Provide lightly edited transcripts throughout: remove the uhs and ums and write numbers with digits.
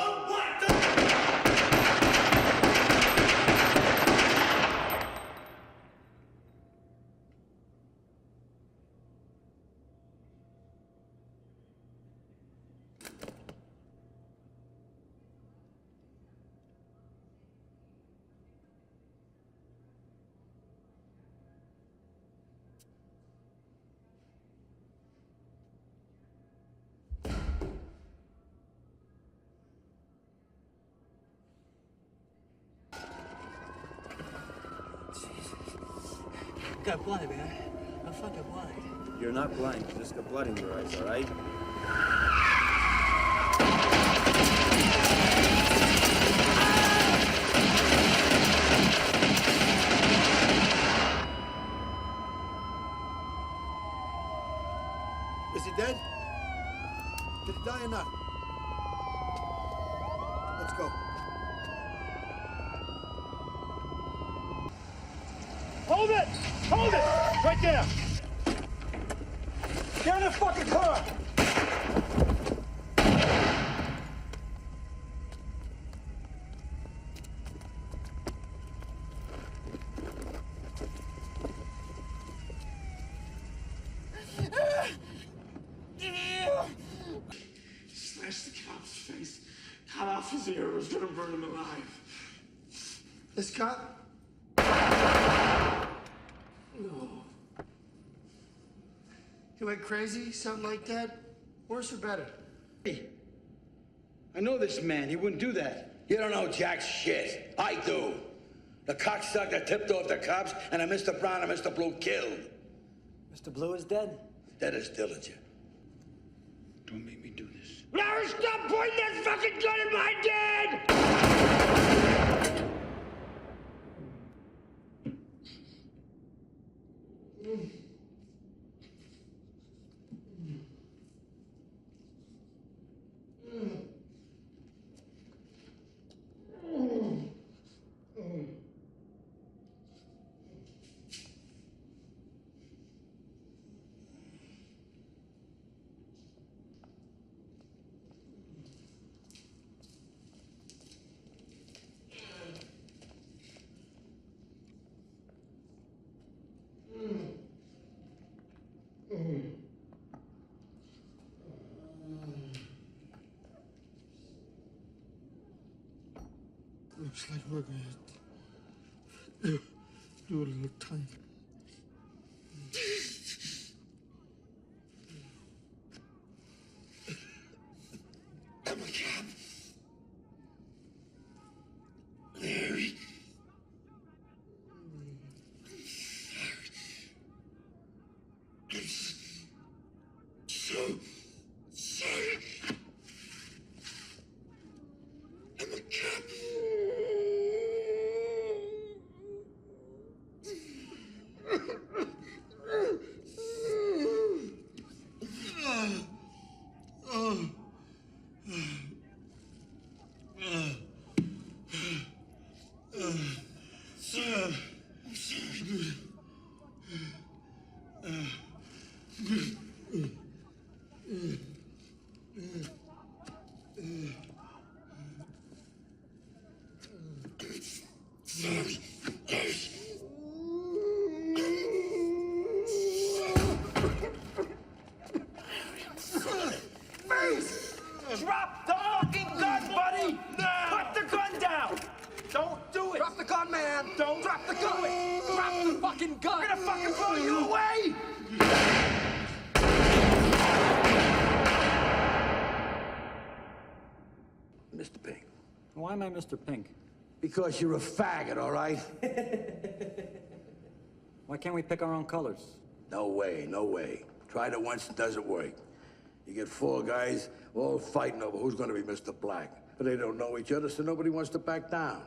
Don't black! Don't... Got blind, man. I'm fucking blind. You're not blind. You just got blood in your eyes, all right? Is he dead? Did he die or not? Let's go. Hold it! Hold it! Right there! Get in the fucking car! Smashed the cop's face, cut off his ear, was gonna burn him alive. This cop? No. He went crazy? Something like that? Worse or better? Hey, I know this man. He wouldn't do that. You don't know jack shit. I do. The cocksucker tipped off the cops, and a Mr. Brown and Mr. Blue killed. Mr. Blue is dead? That is Dillinger. Don't make me do this. Larry, stop pointing that fucking gun at my dad! Looks like we're gonna do a little time. I'm a cop. Larry. I'm so sorry. I'm a cop. Drop the fucking gun, buddy! Put the gun down! Don't do it! Drop the gun, man! Don't Drop the gun! Drop the fucking gun! I'm gonna fucking blow you away! Mr. Pink. Why am I Mr. Pink? Because you're a faggot, all right? Why can't we pick our own colors? No way, no way. Tried it once, it doesn't work. You get four guys all fighting over who's gonna be Mr. Black. But they don't know each other, so nobody wants to back down.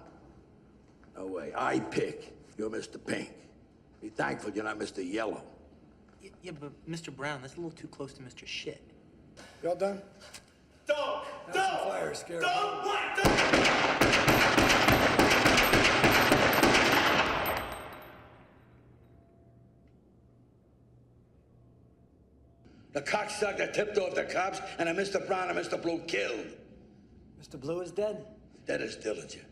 No way. I pick. You're Mr. Pink. Be thankful you're not Mr. Yellow. Yeah, but Mr. Brown, that's a little too close to Mr. Shit. Y'all done? Don't! Fire, scare. Don't black! Don't... The cocksucker tipped off the cops, and a Mr. Brown and Mr. Blue killed. Mr. Blue is dead? Dead as Dillinger.